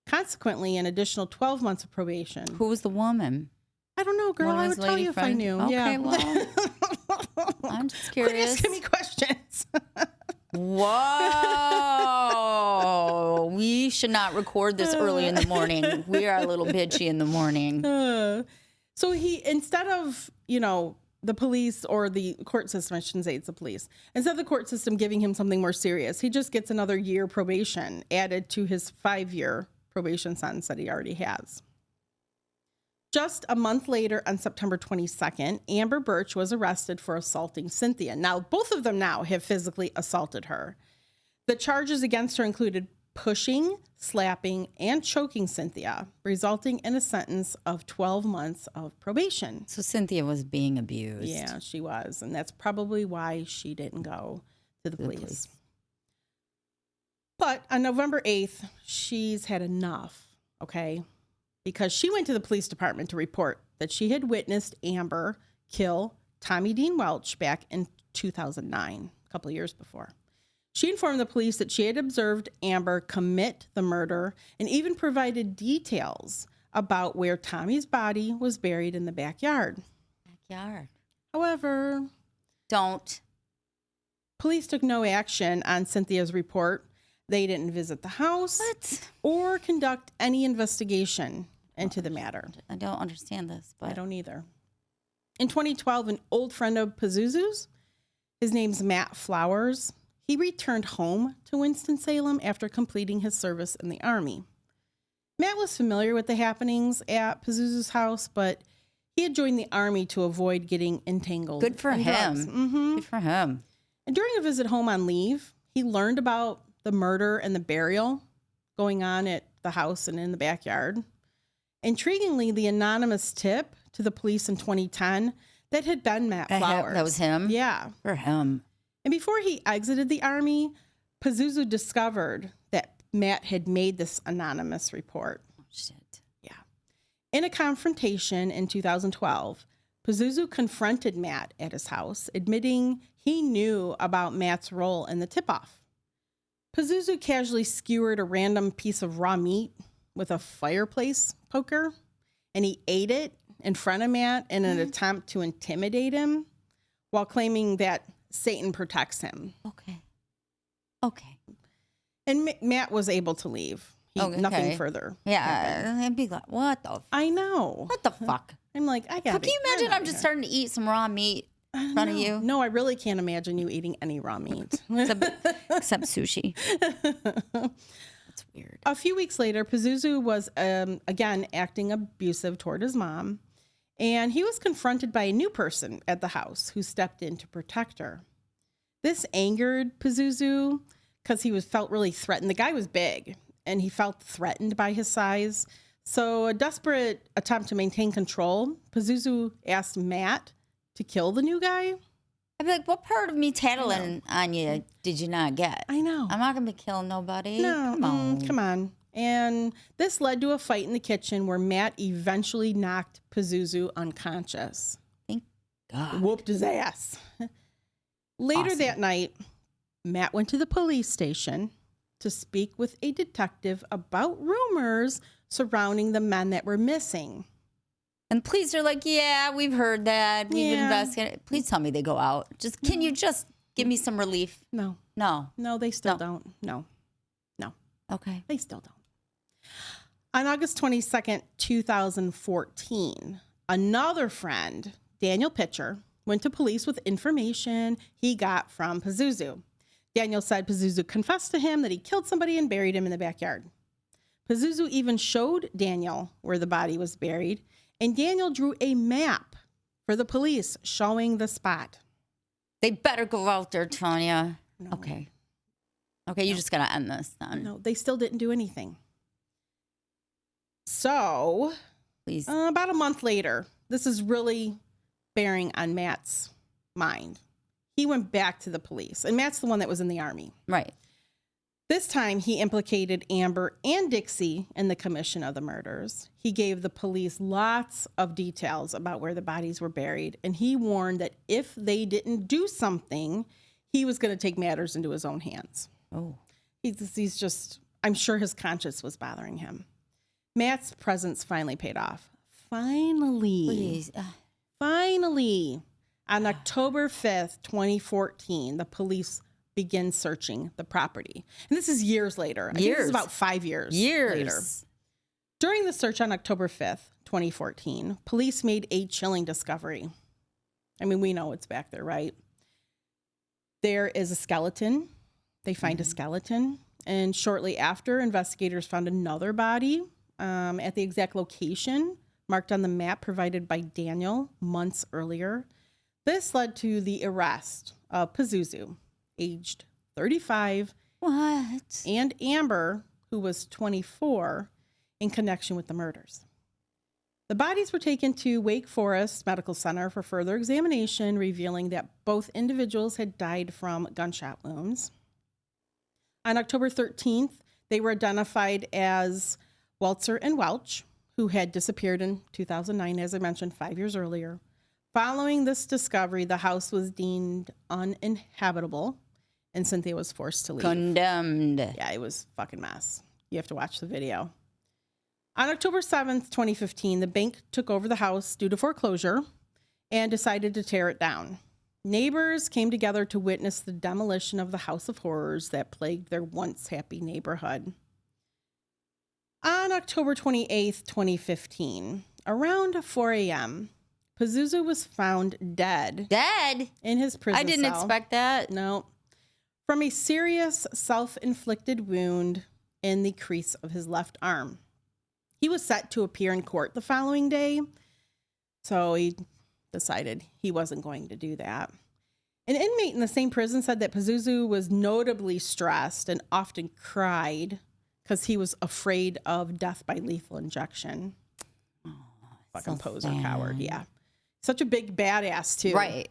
Consequently, an additional 12 months of probation. Who was the woman? I don't know, girl. I would tell you if I knew. Okay, yeah. well, I'm just curious. Quit asking me questions. Whoa. We should not record this early in the morning. We are a little bitchy in the morning. So he, instead of, the police or the court system, I shouldn't say it's the police, instead of the court system giving him something more serious, he just gets another year probation added to his 5-year probation sentence that he already has. Just a month later, on September 22nd, Amber Birch was arrested for assaulting Cynthia. Now, both of them now have physically assaulted her. The charges against her included pushing, slapping, and choking Cynthia, resulting in a sentence of 12 months of probation. So Cynthia was being abused. Yeah, she was. And that's probably why she didn't go to the police. But on November 8th, she's had enough, okay? Because she went to the police department to report that she had witnessed Amber kill Tommy Dean Welch back in 2009, a couple of years before. She informed the police that she had observed Amber commit the murder and even provided details about where Tommy's body was buried in the backyard. However, police took no action on Cynthia's report. They didn't visit the house or conduct any investigation into the matter. I don't understand this, but I don't either. In 2012, an old friend of Pazuzu's, his name's Matt Flowers, he returned home to Winston-Salem after completing his service in the Army. Matt was familiar with the happenings at Pazuzu's house, but he had joined the Army to avoid getting entangled. Good for him. Mm-hmm. Good for him. And during a visit home on leave, he learned about the murder and the burial going on at the house and in the backyard. Intriguingly, the anonymous tip to the police in 2010 that had been Matt Flowers. That was him? Yeah. For him. And before he exited the Army, Pazuzu discovered that Matt had made this anonymous report. Oh, shit. Yeah. In a confrontation in 2012, Pazuzu confronted Matt at his house, admitting he knew about Matt's role in the tip-off. Pazuzu casually skewered a random piece of raw meat with a fireplace poker, and he ate it in front of Matt in an attempt to intimidate him while claiming that Satan protects him. Okay. And Matt was able to leave. Nothing further. Yeah. I'd be like, what the I know. What the fuck? I'm like, I got it. Can you imagine I'm just starting to eat some raw meat in front of you? No, I really can't imagine you eating any raw meat. Except sushi. That's weird. A few weeks later, Pazuzu was, again, acting abusive toward his mom. And he was confronted by a new person at the house who stepped in to protect her. This angered Pazuzu because he felt really threatened. The guy was big, and he felt threatened by his size. So a desperate attempt to maintain control, Pazuzu asked Matt to kill the new guy. I'd be like, what part of me tattling on you did you not get? I know. I'm not going to be killing nobody. No, come on. And this led to a fight in the kitchen where Matt eventually knocked Pazuzu unconscious. Thank God. Whooped his ass. Later that night, Matt went to the police station to speak with a detective about rumors surrounding the men that were missing. And police are like, yeah, we've heard that. We've investigated. Please tell me they go out. Can you just give me some relief? No. No. No, they still don't. No. Okay. They still don't. On August 22nd, 2014, another friend, Daniel Pitcher, went to police with information he got from Pazuzu. Daniel said Pazuzu confessed to him that he killed somebody and buried him in the backyard. Pazuzu even showed Daniel where the body was buried, and Daniel drew a map for the police showing the spot. They better go out there, Tanya. No. Okay, you just got to end this then. No, they still didn't do anything. So, Please. About a month later, this is really bearing on Matt's mind. He went back to the police, and Matt's the one that was in the Army. Right. This time, he implicated Amber and Dixie in the commission of the murders. He gave the police lots of details about where the bodies were buried, and he warned that if they didn't do something, he was going to take matters into his own hands. Oh. He's just, I'm sure his conscience was bothering him. Matt's presence finally paid off. Finally. Please. Finally. On October 5th, 2014, the police begin searching the property. And this is years later. I think this is about 5 years later. During the search on October 5th, 2014, police made a chilling discovery. I mean, we know it's back there, right? There is a skeleton. They find a skeleton. And shortly after, investigators found another body at the exact location marked on the map provided by Daniel months earlier. This led to the arrest of Pazuzu, aged 35. What? And Amber, who was 24, in connection with the murders. The bodies were taken to Wake Forest Medical Center for further examination, revealing that both individuals had died from gunshot wounds. On October 13th, they were identified as Welzer and Welch, who had disappeared in 2009, as I mentioned, 5 years earlier. Following this discovery, the house was deemed uninhabitable, and Cynthia was forced to leave. Condemned. Yeah, it was a fucking mess. You have to watch the video. On October 7th, 2015, the bank took over the house due to foreclosure and decided to tear it down. Neighbors came together to witness the demolition of the house of horrors that plagued their once happy neighborhood. On October 28th, 2015, around 4 a.m., Pazuzu was found dead. Dead? In his prison I didn't cell. expect that. No. From a serious self-inflicted wound in the crease of his left arm. He was set to appear in court the following day, so he decided he wasn't going to do that. An inmate in the same prison said that Pazuzu was notably stressed and often cried because he was afraid of death by lethal injection. Oh, fucking so poser sad. coward, yeah. Such a big badass, too. Right.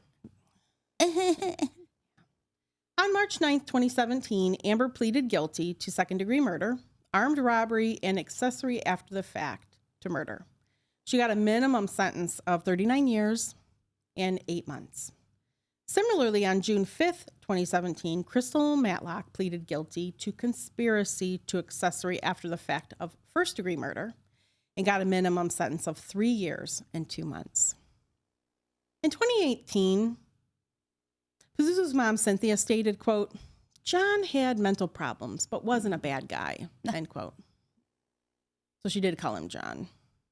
On March 9th, 2017, Amber pleaded guilty to second-degree murder, armed robbery, and accessory after the fact to murder. She got a minimum sentence of 39 years and 8 months. Similarly, on June 5th, 2017, Crystal Matlock pleaded guilty to conspiracy to accessory after the fact of first-degree murder and got a minimum sentence of 3 years and 2 months. In 2018, Pazuzu's mom, Cynthia, stated, quote, "John had mental problems, but wasn't a bad guy," end quote. So she did call him John.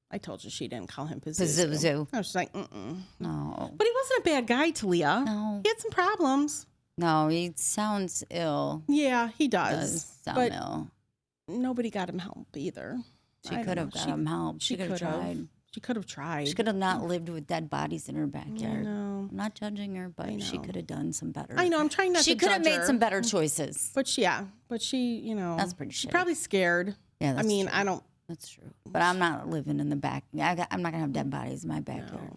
I told you she didn't call him Pazuzu. I was just like, No. But he wasn't a bad guy, Talia. No. He had some problems. No, he sounds ill. Yeah, he does. Does sound but ill. nobody got him help either. She could have got him help. She could have tried. She could have tried. She could have not lived with dead bodies in her backyard. I know. I'm not judging her, but she could have done some better. I know. I'm trying not to She could have judge made her. some better choices. But she, you know. That's pretty she's shitty. probably scared. Yeah, that's true. I don't. That's true. But I'm not living in the back. I'm not going to have dead bodies in my backyard.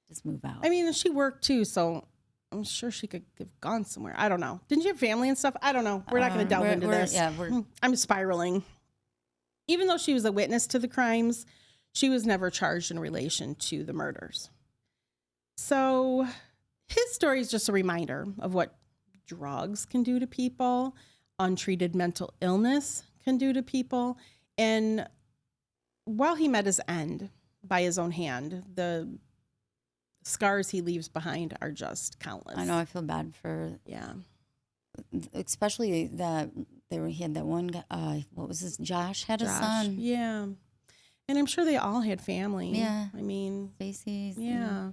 Just move out. I mean, she worked too, so I'm sure she could have gone somewhere. I don't know. Didn't you have family and stuff? I don't know. We're not going to delve into this. Yeah, I'm spiraling. Even though she was a witness to the crimes, she was never charged in relation to the murders. So his story is just a reminder of what drugs can do to people, untreated mental illness can do to people. And while he met his end by his own hand, the scars he leaves behind are just countless. I know. I feel bad for, especially that he had that one guy. What was his? Josh had a Josh, son. yeah. And I'm sure they all had family. Yeah. I mean, Faces. yeah.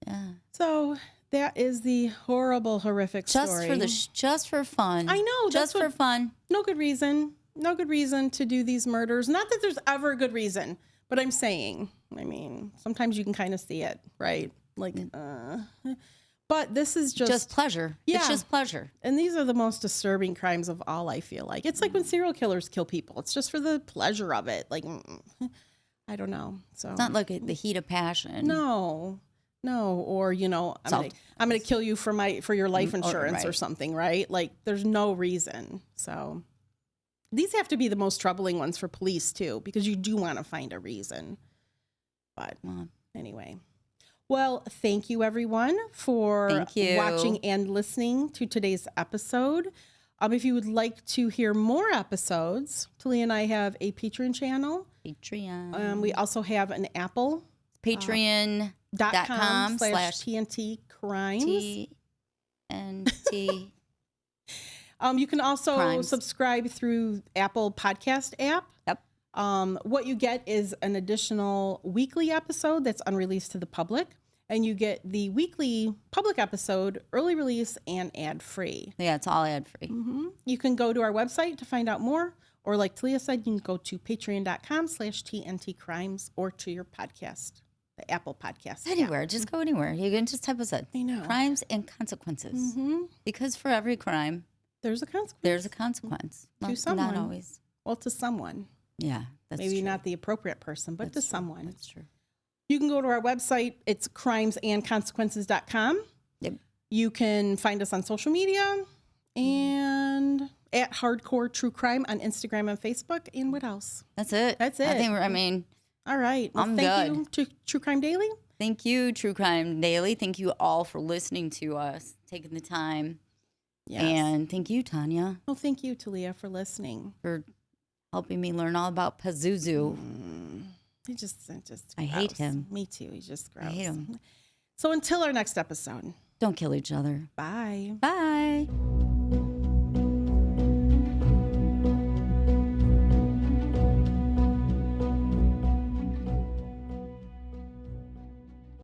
Yeah. So that is the horrible, horrific story. Just for fun. I know. Just for fun. No good reason. No good reason to do these murders. Not that there's ever a good reason, but I'm saying, I mean, sometimes you can kind of see it, right? Like, but this is just pleasure. Yeah. It's just pleasure. And these are the most disturbing crimes of all, I feel like. It's like when serial killers kill people. It's just for the pleasure of it. Like, I don't know. So it's not like the heat of passion. No. Or, you know, I'm going to kill you for your life insurance or something, right? Like, there's no reason. So these have to be the most troubling ones for police, too, because you do want to find a reason. But anyway. Well, thank you, everyone, for watching and listening to today's episode. If you would like to hear more episodes, Talia and I have a Patreon channel. Patreon. We also have an Apple. Patreon.com/TNT Crimes. TNT. You can also subscribe through Apple Podcast app. Yep. What you get is an additional weekly episode that's unreleased to the public, and you get the weekly public episode, early release, and ad-free. Yeah, it's all ad-free. Mm-hmm. You can go to our website to find out more, or like Talia said, you can go to patreon.com/TNT Crimes or to your podcast, the Apple Podcast. Anywhere. Just go anywhere. You can just type us in. I know. Crimes and consequences. Mm-hmm. Because for every crime, there's a consequence. There's a consequence. To someone. Not always. Well, to someone. Yeah, that's maybe true. Not the appropriate person, but that's to true. someone. That's true. You can go to our website. It's crimesandconsequences.com. Yep. You can find us on social media and at Hardcore True Crime on Instagram and Facebook. And what else? That's it. That's it. All right. Well, thank you to True Crime Daily. Thank you, True Crime Daily. Thank you all for listening to us, taking the time. Yes. And thank you, Tanya. Well, thank you, Talia, for listening. For helping me learn all about Pazuzu. I hate him. Me too. He's just gross. I hate him. So until our next episode. Don't kill each other. Bye. Bye.